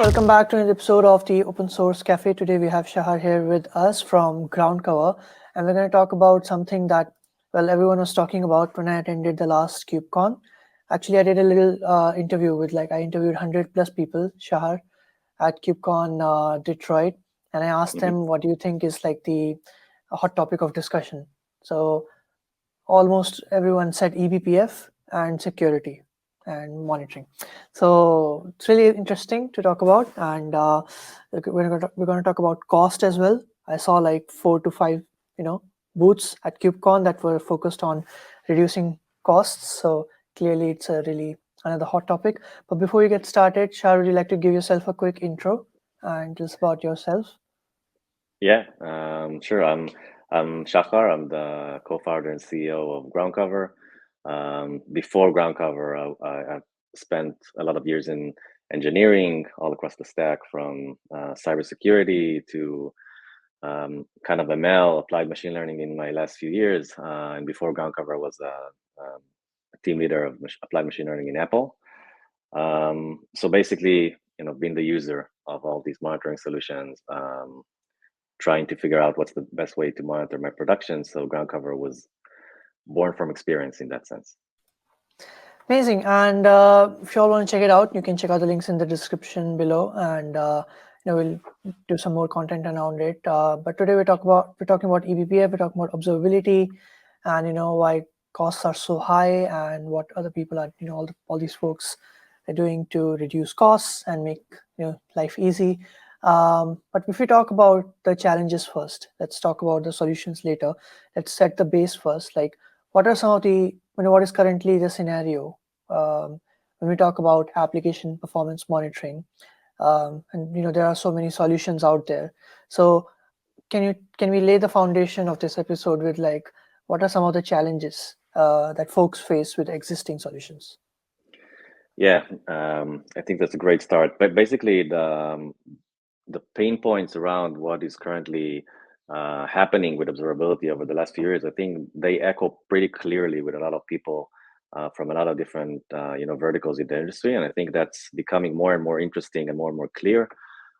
welcome back to an episode of the Open Source Cafe. Today we have Shahar here with us from Groundcover, and we're going to talk about something that, well, everyone was talking about when I attended the last KubeCon. Actually, I did a little interview with, I interviewed 100 plus people, Shahar, at KubeCon Detroit, and I asked them, what do you think is like the hot topic of discussion? So almost everyone said eBPF and security and monitoring. So it's really interesting to talk about, and we're going to talk about cost as well. I saw like 4 to 5, booths at KubeCon that were focused on reducing costs. So clearly, it's a really another hot topic. But before you get started, Shah, would you like to give yourself a quick intro and just about yourself? Yeah, sure. I'm Shahar. I'm the co-founder and CEO of Groundcover. Before Groundcover, I've spent a lot of years in engineering all across the stack, from cybersecurity to kind of ML, applied machine learning in my last few years. And before Groundcover, I was a team leader of applied machine learning in Apple. So basically, being the user of all these monitoring solutions. Trying to figure out what's the best way to monitor my production. So Groundcover was born from experience in that sense. Amazing. And if you all want to check it out, you can check out the links in the description below, and we'll do some more content around it. But today we're talking about eBPF, we're talking about observability, and why costs are so high, and what other people are, all these folks are doing to reduce costs and make life easy. But if we talk about the challenges first, let's talk about the solutions later. Let's set the base first. Like, what are some of the, what is currently the scenario when we talk about application performance monitoring? And there are so many solutions out there. So can we lay the foundation of this episode with what are some of the challenges that folks face with existing solutions? Yeah, I think that's a great start. But basically, the pain points around what is currently happening with observability over the last few years, I think they echo pretty clearly with a lot of people from a lot of different verticals in the industry, and I think that's becoming more and more interesting and more clear.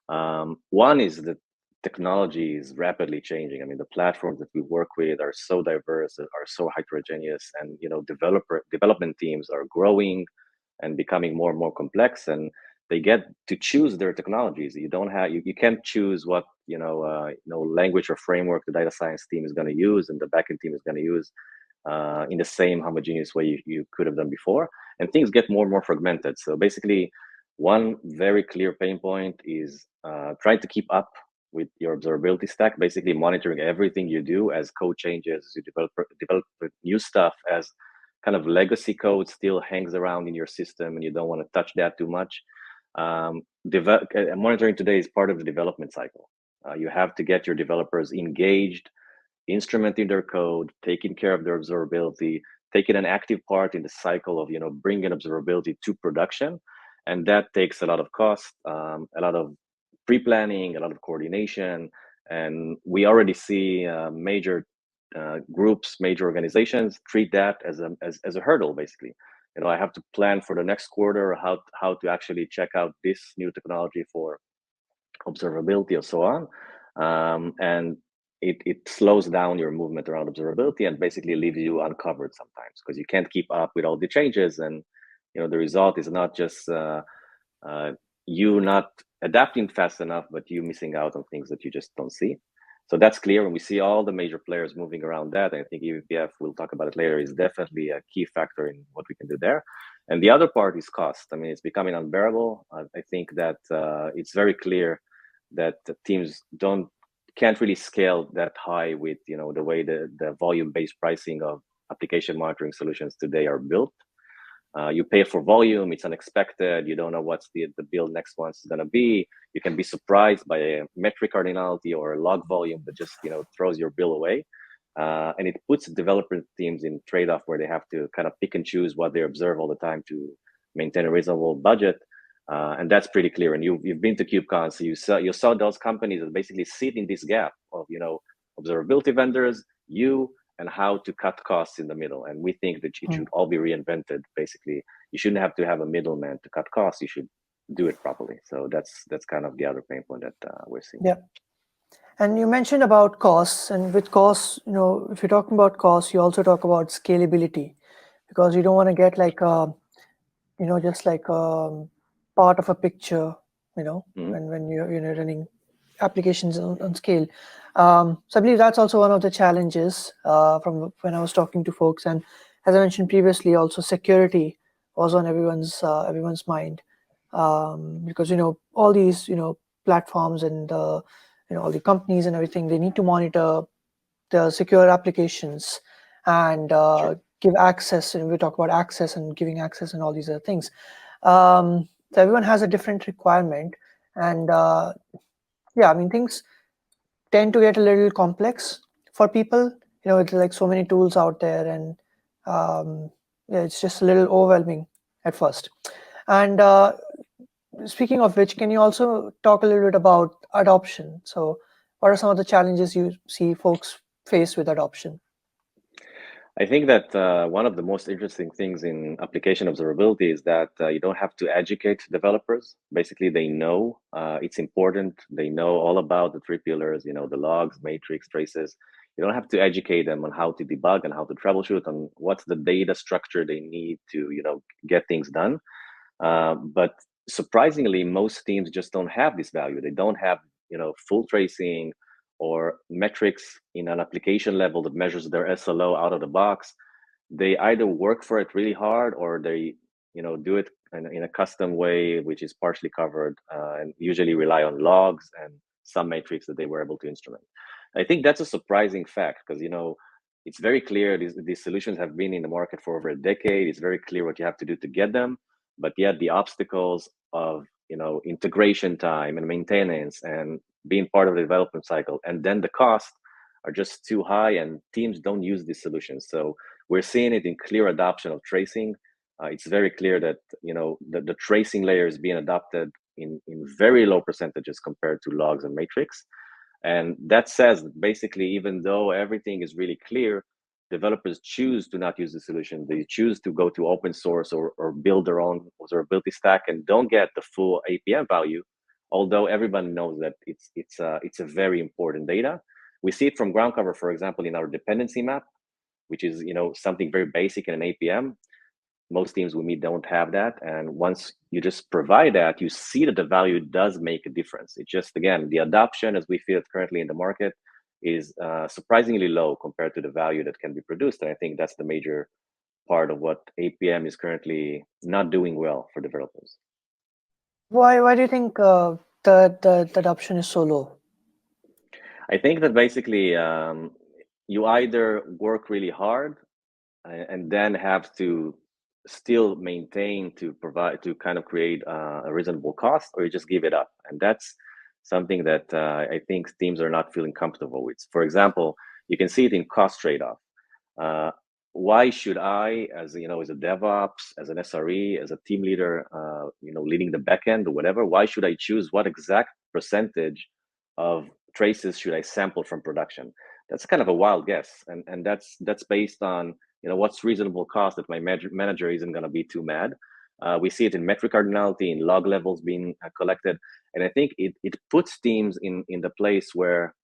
One is that technology is rapidly changing. I mean, the platforms that we work with are so diverse, are so heterogeneous, and development teams are growing and becoming more and more complex, and they get to choose their technologies. You don't have you can't choose what language or framework the data science team is going to use and the backend team is going to use in the same homogeneous way you could have done before, and things get more and more fragmented. So basically, one very clear pain point is trying to keep up with your observability stack, basically monitoring everything you do as code changes, as you develop new stuff, as kind of legacy code still hangs around in your system and you don't want to touch that too much. Monitoring today is part of the development cycle. You have to get your developers engaged, instrumenting their code, taking care of their observability, taking an active part in the cycle of bringing observability to production, and that takes a lot of cost, a lot of pre-planning, a lot of coordination, and we already see major groups, major organizations treat that as a hurdle. Basically, I have to plan for the next quarter how to actually check out this new technology for observability or so on, and it slows down your movement around observability and basically leaves you uncovered sometimes because you can't keep up with all the changes, and the result is not just you not adapting fast enough, but you missing out on things that you just don't see. So that's clear when we see all the major players moving around that. I think eBPF, we'll talk about it later, is definitely a key factor in what we can do there. And the other part is cost. I mean, it's becoming unbearable. I think that it's very clear that the teams can't really scale that high with the way the volume-based pricing of application monitoring solutions today are built. You pay for volume, it's unexpected, you don't know what's the bill next one's going to be. You can be surprised by a metric cardinality or a log volume that just throws your bill away. And it puts developer teams in trade-off where they have to kind of pick and choose what they observe all the time to maintain a reasonable budget. And that's pretty clear. And you've been to KubeCon, so you saw those companies that basically sit in this gap of observability vendors, and how to cut costs in the middle. And we think that it should all be reinvented. Basically, you shouldn't have to have a middleman to cut costs. You should do it properly. So that's kind of the other pain point that we're seeing. Yeah. And you mentioned about costs, and with costs, if you're talking about costs, you also talk about scalability, because you don't want to get like just like part of a picture, Mm-hmm. when you're running applications on scale. So I believe that's also one of the challenges from when I was talking to folks. And as I mentioned previously, also security was on everyone's mind, because all these platforms and all the companies and everything, they need to monitor the secure applications and Sure. give access. And we talk about access and giving access and all these other things. So everyone has a different requirement, and yeah, I mean, things tend to get a little complex for people. It's like so many tools out there, and yeah, it's just a little overwhelming at first. And speaking of which, can you also talk a little bit about adoption? So what are some of the challenges you see folks face with adoption? I think that one of the most interesting things in application observability is that you don't have to educate developers. Basically, they know it's important. They know all about the three pillars, the logs, matrix, traces. You don't have to educate them on how to debug and how to troubleshoot and what's the data structure they need to, get things done. But surprisingly, most teams just don't have this value. They don't have, full tracing or metrics in an application level that measures their SLO out of the box. They either work for it really hard or they, do it in a custom way, which is partially covered, and usually rely on logs and some metrics that they were able to instrument. I think that's a surprising fact because, it's very clear these solutions have been in the market for over a decade. It's very clear what you have to do to get them, but yet the obstacles of integration time and maintenance and being part of the development cycle and then the cost are just too high, and teams don't use these solutions. So we're seeing it in clear adoption of tracing. It's very clear that the tracing layer is being adopted in very low percentages compared to logs and matrix. And that says that basically, even though everything is really clear, developers choose to not use the solution. They choose to go to open source or build their own observability stack and don't get the full APM value. Although everyone knows that it's a very important data. We see it from Groundcover, for example, in our dependency map, which is something very basic in an APM. Most teams we meet don't have that, and once you just provide that, you see that the value does make a difference. It's just, again, the adoption as we feel it currently in the market is surprisingly low compared to the value that can be produced, and I think that's the major part of what APM is currently not doing well for developers. Why do you think the adoption is so low? I think that basically you either work really hard and then have to still maintain to provide to kind of create a reasonable cost, or you just give it up, and that's something that I think teams are not feeling comfortable with. For example, you can see it in cost trade-off. uh, why should I, as as a DevOps, as an SRE, as a team leader, leading the backend or whatever, why should I choose what exact percentage of traces should I sample from production? That's kind of a wild guess, and that's based on what's reasonable cost that my manager isn't going to be too mad. We see it in metric cardinality, in log levels being collected, and I think it puts teams in the place where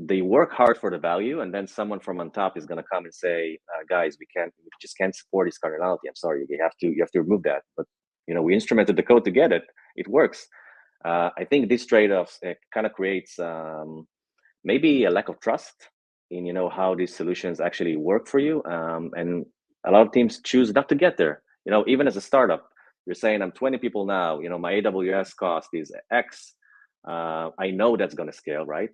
they work hard for the value, and then someone from on top is going to come and say, guys, we just can't support this cardinality. I'm sorry, you have to remove that. But we instrumented the code to get it. It works. I think these trade-offs kind of creates maybe a lack of trust in how these solutions actually work for you, and a lot of teams choose not to get there. Even as a startup, you're saying, I'm 20 people now, my AWS cost is X. I know that's going to scale, right?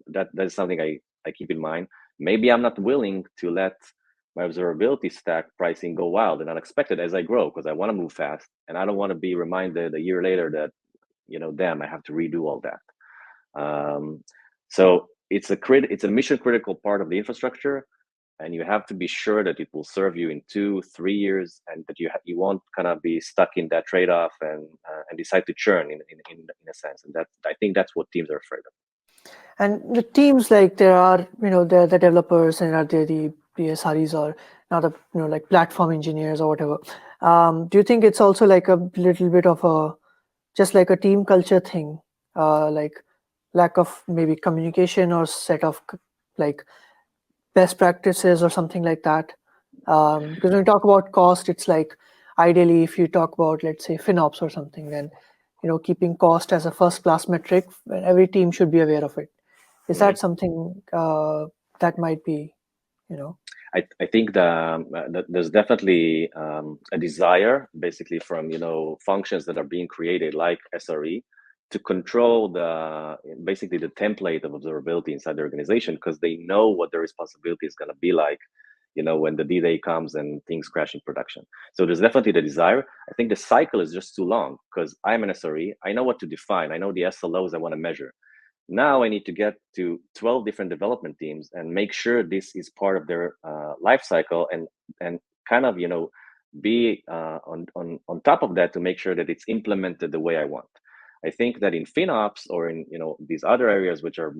That's something I keep in mind. Maybe I'm not willing to let my observability stack pricing go wild and unexpected as I grow, because I want to move fast, and I don't want to be reminded a year later that damn, I have to redo all that. So it's a mission critical part of the infrastructure, and you have to be sure that it will serve you in 2-3 years, and that you won't kind of be stuck in that trade-off and decide to churn in a sense. And that, I think that's what teams are afraid of. And the teams, like there are, the developers, and are there the SREs, or now the like platform engineers or whatever. Do you think it's also like a little bit of a just like a team culture thing, like lack of maybe communication or set of like best practices or something like that. Because when we talk about cost, it's like ideally if you talk about, let's say, FinOps or something, then keeping cost as a first class metric, every team should be aware of it. Is Mhm. that something that might be, you know? I think that there's definitely a desire, basically, from functions that are being created like SRE to control basically the template of observability inside the organization, because they know what their responsibility is going to be like, when the D-Day comes and things crash in production. So there's definitely the desire. I think the cycle is just too long, because I'm an SRE. I know what to define. I know the SLOs I want to measure. Now I need to get to 12 different development teams and make sure this is part of their life cycle, and kind of be on top of that to make sure that it's implemented the way I want. I think that in FinOps or in these other areas, which are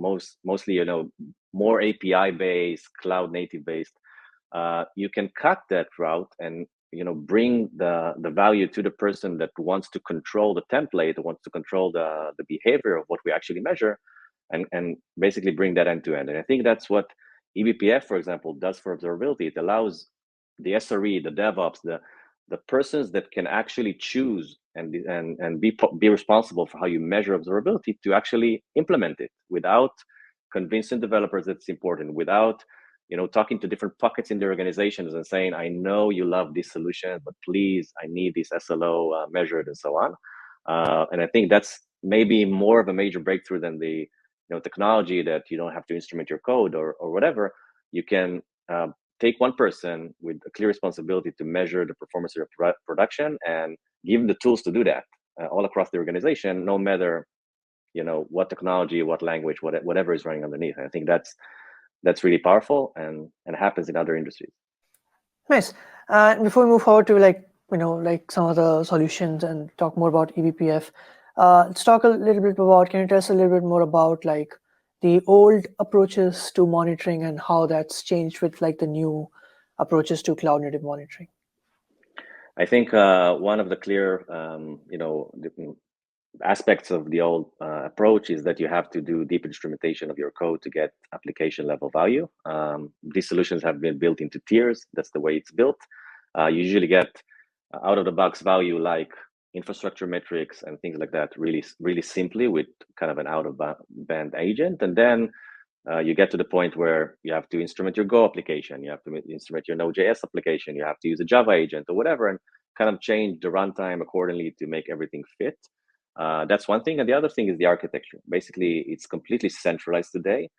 mostly more API based, cloud native based, you can cut that route and bring the value to the person that wants to control the template, wants to control the behavior of what we actually measure, and basically bring that end to end. And I think that's what eBPF, for example, does for observability. It allows the SRE, the DevOps, the persons that can actually choose and be responsible for how you measure observability to actually implement it without convincing developers that it's important, without talking to different pockets in the organizations and saying, I know you love this solution, but please, I need this SLO measured and so on. And I think that's maybe more of a major breakthrough than the technology, that you don't have to instrument your code or whatever. You can take one person with a clear responsibility to measure the performance of your production and give them the tools to do that all across the organization, no matter what technology, what language, whatever is running underneath. And I think that's really powerful, and happens in other industries. Nice. Before we move forward to like some of the solutions and talk more about eBPF, let's talk a little bit about. Can you tell us a little bit more about like the old approaches to monitoring and how that's changed with like the new approaches to cloud native monitoring? I think one of the clear, aspects of the old approach is that you have to do deep instrumentation of your code to get application level value. These solutions have been built into tiers. That's the way it's built. You usually get out of the box value like infrastructure metrics and things like that, really, really simply with kind of an out of band agent. And then you get to the point where you have to instrument your Go application, you have to instrument your Node.js application, you have to use a Java agent or whatever, and kind of change the runtime accordingly to make everything fit. That's one thing. And the other thing is the architecture. Basically, it's completely centralized today.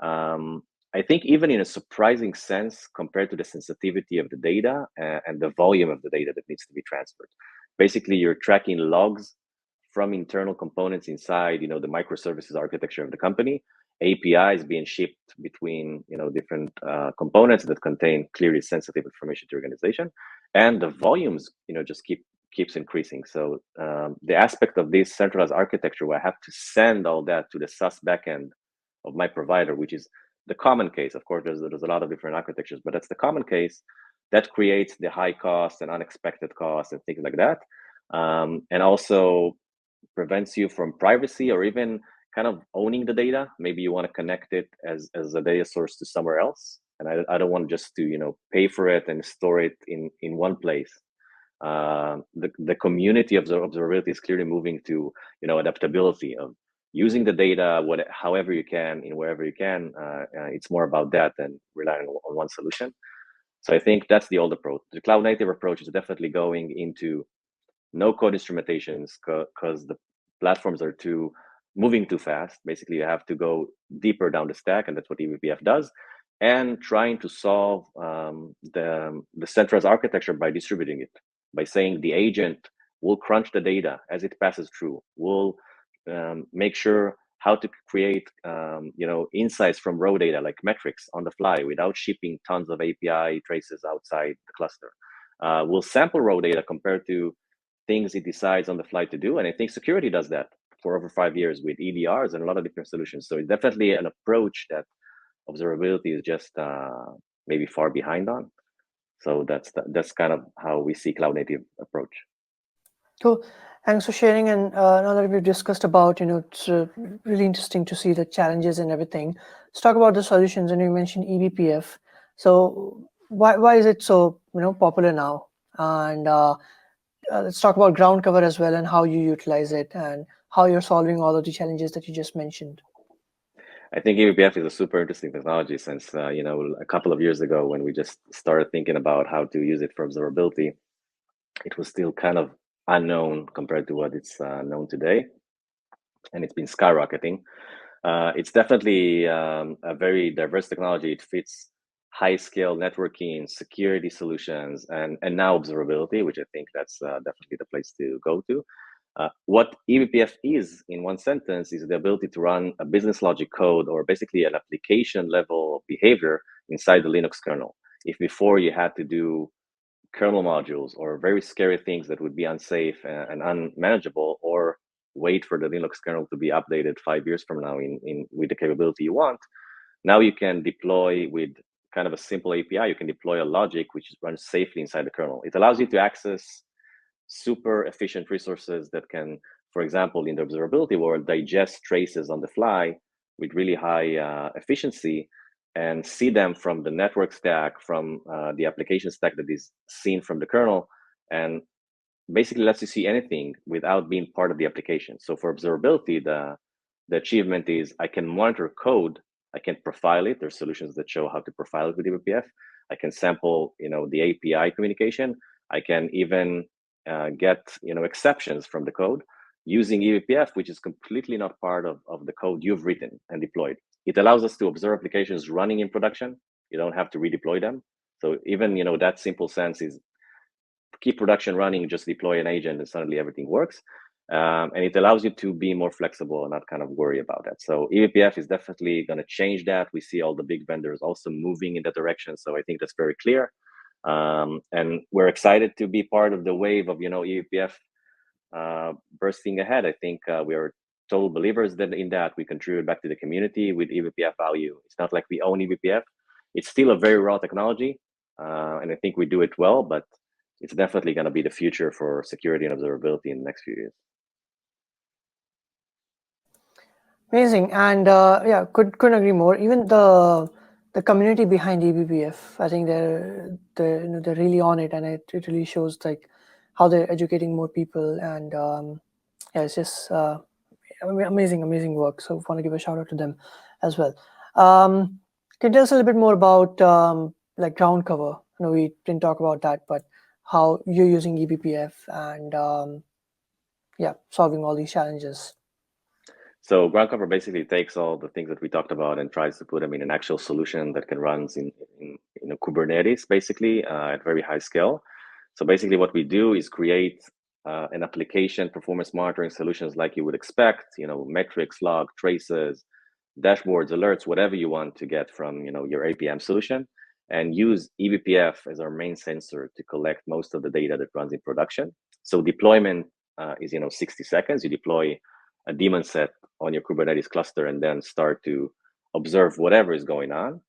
I think even in a surprising sense compared to the sensitivity of the data and the volume of the data that needs to be transferred. Basically, you're tracking logs from internal components inside, the microservices architecture of the company, APIs being shipped between, different components that contain clearly sensitive information to your organization, and the volumes, just keeps increasing. So the aspect of this centralized architecture where I have to send all that to the SaaS backend of my provider, which is the common case. Of course, there's a lot of different architectures, but that's the common case that creates the high costs and unexpected costs and things like that, and also prevents you from privacy or even kind of owning the data. Maybe you want to connect it as a data source to somewhere else, and I don't want just to pay for it and store it in one place. The community of observability is clearly moving to adaptability of using the data however you can in wherever you can. It's more about that than relying on one solution. So I think that's the old approach. The cloud native approach is definitely going into no code instrumentations, because the platforms are moving too fast. Basically, you have to go deeper down the stack, and that's what eBPF does. And trying to solve the centralized architecture by distributing it, by saying the agent will crunch the data as it passes through, will make sure how to create insights from raw data like metrics on the fly without shipping tons of API traces outside the cluster. We'll sample raw data compared to things it decides on the fly to do. And I think security does that for over 5 years with EDRs and a lot of different solutions. So it's definitely an approach that observability is just maybe far behind on. So that's kind of how we see cloud native approach. Cool. Thanks for sharing. And now that we've discussed about, it's really interesting to see the challenges and everything. Let's talk about the solutions. And you mentioned eBPF. So why is it so popular now? And let's talk about ground cover as well and how you utilize it and how you're solving all of the challenges that you just mentioned. I think eBPF is a super interesting technology since a couple of years ago when we just started thinking about how to use it for observability, it was still kind of unknown compared to what it's known today, and it's been skyrocketing. It's definitely a very diverse technology. It fits high-scale networking, security solutions, and now observability, which I think that's definitely the place to go to. What eBPF is, in one sentence, is the ability to run a business logic code or basically an application level behavior inside the Linux kernel. If before you had to do kernel modules or very scary things that would be unsafe and unmanageable, or wait for the Linux kernel to be updated 5 years from now with the capability you want, now you can deploy with kind of a simple API. You can deploy a logic which runs safely inside the kernel. It allows you to access super efficient resources that can, for example, in the observability world, digest traces on the fly with really high efficiency and see them from the network stack, from the application stack that is seen from the kernel, and basically lets you see anything without being part of the application. So for observability, the achievement is I can monitor code, I can profile it. There's solutions that show how to profile it with eBPF. I can sample, the API communication. I can even get, exceptions from the code using eBPF, which is completely not part of the code you've written and deployed. It allows us to observe applications running in production. You don't have to redeploy them. So even, that simple sense is keep production running, just deploy an agent, and suddenly everything works. And it allows you to be more flexible and not kind of worry about that. So eBPF is definitely going to change that. We see all the big vendors also moving in that direction. So I think that's very clear. And we're excited to be part of the wave of, eBPF bursting ahead. I think we are total believers in that. We contribute back to the community with eBPF value. It's not like we own eBPF. It's still a very raw technology. And I think we do it well, but it's definitely going to be the future for security and observability in the next few years. Amazing. And yeah, couldn't agree more. Even the community behind eBPF, I think they're really on it, and it really shows like how they're educating more people. And yeah, it's just amazing work. So want to give a shout out to them as well. Can you tell us a little bit more about like Groundcover? We didn't talk about that, but how you're using eBPF and yeah, solving all these challenges. So Groundcover basically takes all the things that we talked about and tries to put them in an actual solution that can run in a Kubernetes, basically at very high scale. So basically what we do is create an application performance monitoring solutions like you would expect, metrics, log, traces, dashboards, alerts, whatever you want to get from your APM solution, and use eBPF as our main sensor to collect most of the data that runs in production. So deployment is 60 seconds. You deploy a daemon set on your Kubernetes cluster and then start to observe whatever is going on,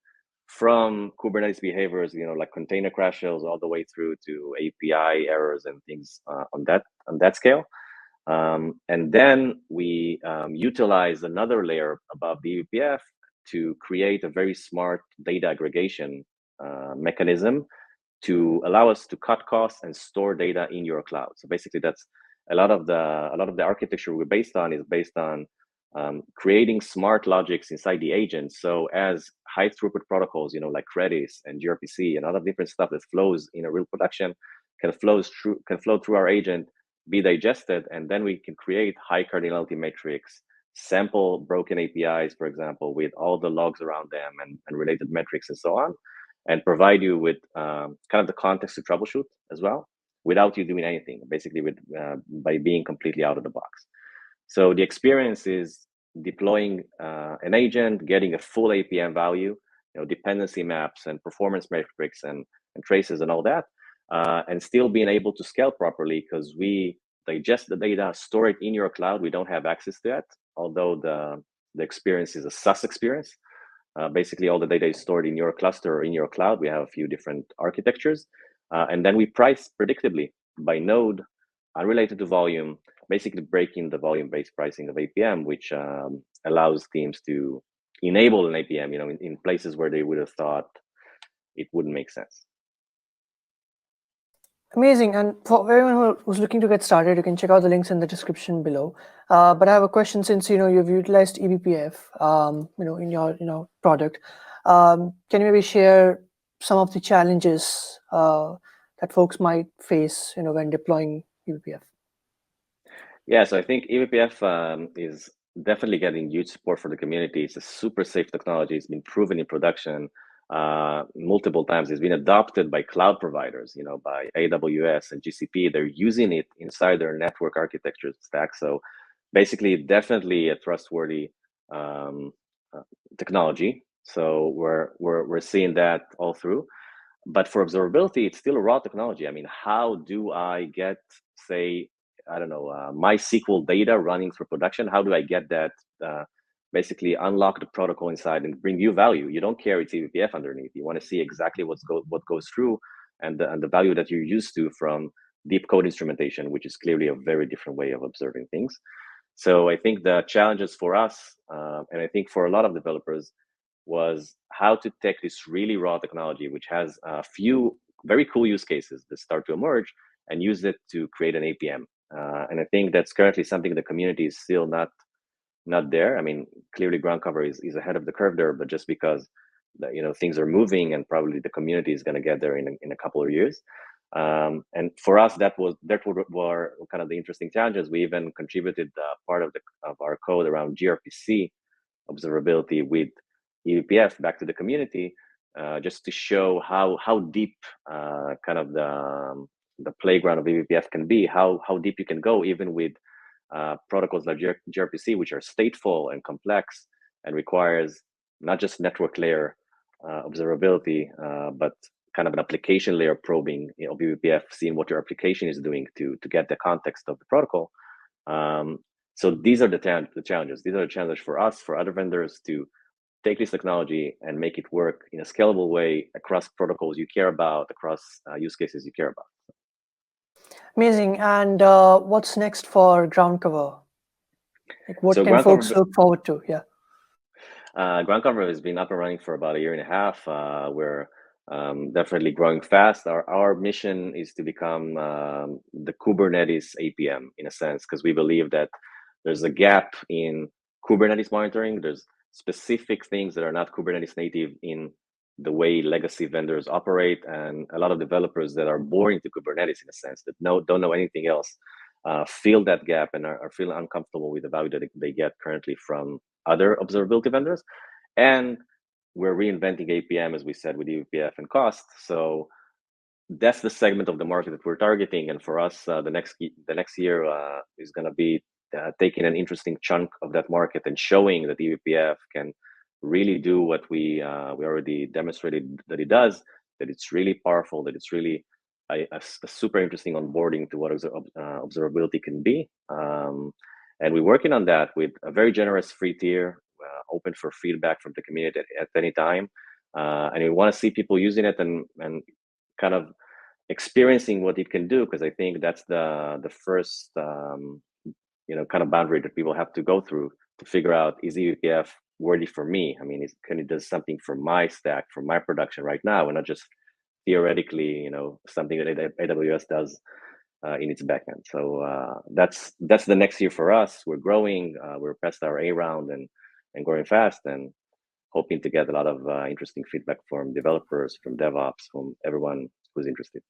from Kubernetes behaviors, like container crashes, all the way through to API errors and things on that scale. And then we utilize another layer above the eBPF to create a very smart data aggregation mechanism to allow us to cut costs and store data in your cloud. So basically, that's a lot of the architecture we're based on is based on creating smart logics inside the agent. So as high throughput protocols, like Redis and gRPC and other different stuff that flows in a real production can flow through our agent, be digested, and then we can create high cardinality metrics, sample broken APIs, for example, with all the logs around them and related metrics and so on, and provide you with kind of the context to troubleshoot as well without you doing anything, basically by being completely out of the box. So the experience is deploying an agent, getting a full APM value, dependency maps and performance metrics and traces and all that, and still being able to scale properly because we digest the data, store it in your cloud. We don't have access to it, although the experience is a SaaS experience. Basically, all the data is stored in your cluster or in your cloud. We have a few different architectures. And then we price predictably by node, unrelated to volume, basically breaking the volume-based pricing of APM, which allows teams to enable an APM, in places where they would have thought it wouldn't make sense. Amazing. And for everyone who's looking to get started, you can check out the links in the description below. But I have a question, since you've utilized eBPF, in your product. Can you maybe share some of the challenges that folks might face, when deploying eBPF? Yeah, so I think eBPF is definitely getting huge support for the community. It's a super safe technology. It's been proven in production multiple times. It's been adopted by cloud providers, by AWS and GCP. They're using it inside their network architecture stack. So basically, definitely a trustworthy technology. So we're seeing that all through. But for observability, it's still a raw technology. I mean, how do I get, say, I don't know, MySQL data running through production? How do I get that? Basically, unlock the protocol inside and bring you value. You don't care it's eBPF underneath. You want to see exactly what goes through and the value that you're used to from deep code instrumentation, which is clearly a very different way of observing things. So I think the challenges for us, and I think for a lot of developers, was how to take this really raw technology, which has a few very cool use cases that start to emerge, and use it to create an APM. And I think that's currently something the community is still not there. I mean, clearly Groundcover is ahead of the curve there, but just because things are moving, and probably the community is going to get there in a couple of years. And for us, that were kind of the interesting challenges. We even contributed part of our code around gRPC observability with eBPF back to the community, just to show how deep kind of the playground of eBPF can be, how deep you can go even with protocols like gRPC, which are stateful and complex and requires not just network layer observability, but kind of an application layer probing of eBPF, seeing what your application is doing to get the context of the protocol. So these are the challenges. These are the challenges for us, for other vendors, to take this technology and make it work in a scalable way across protocols you care about, across use cases you care about. Amazing. And what's next for Groundcover? Like, what So can folks look forward to? Yeah. Groundcover has been up and running for about a year and a half. We're definitely growing fast. Our mission is to become the Kubernetes APM, in a sense, because we believe that there's a gap in Kubernetes monitoring. There's specific things that are not Kubernetes native in the way legacy vendors operate, and a lot of developers that are born into Kubernetes, in a sense, that don't know anything else, feel that gap and are feeling uncomfortable with the value that they get currently from other observability vendors. And we're reinventing APM, as we said, with eBPF and cost. So that's the segment of the market that we're targeting. And for us, the next year is going to be taking an interesting chunk of that market and showing that eBPF can really do what we already demonstrated that it does, that it's really powerful, that it's really a super interesting onboarding to what observability can be. And we're working on that with a very generous free tier, open for feedback from the community at any time. And we want to see people using it and kind of experiencing what it can do, because I think that's the first kind of boundary that people have to go through to figure out, is eBPF worthy for me? I mean, can it do something for my stack, for my production right now, and not just theoretically, something that AWS does in its backend. So that's the next year for us. We're growing. We're past our A round and growing fast, and hoping to get a lot of interesting feedback from developers, from DevOps, from everyone who's interested.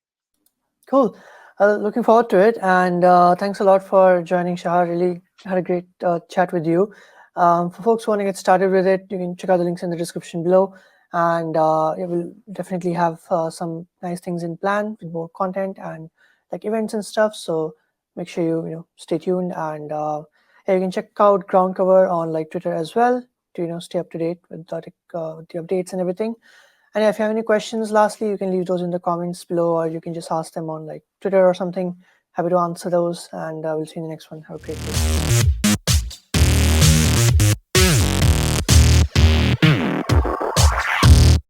Cool. Looking forward to it. And thanks a lot for joining, Shahar. Really had a great chat with you. For folks who want to get started with it, you can check out the links in the description below. And we'll definitely have some nice things in plan with more content and like events and stuff. So make sure you stay tuned. And you can check out Groundcover on like Twitter as well to stay up to date with the updates and everything. And if you have any questions, lastly, you can leave those in the comments below, or you can just ask them on like Twitter or something. Happy to answer those, and we'll see you in the next one. Have a great day.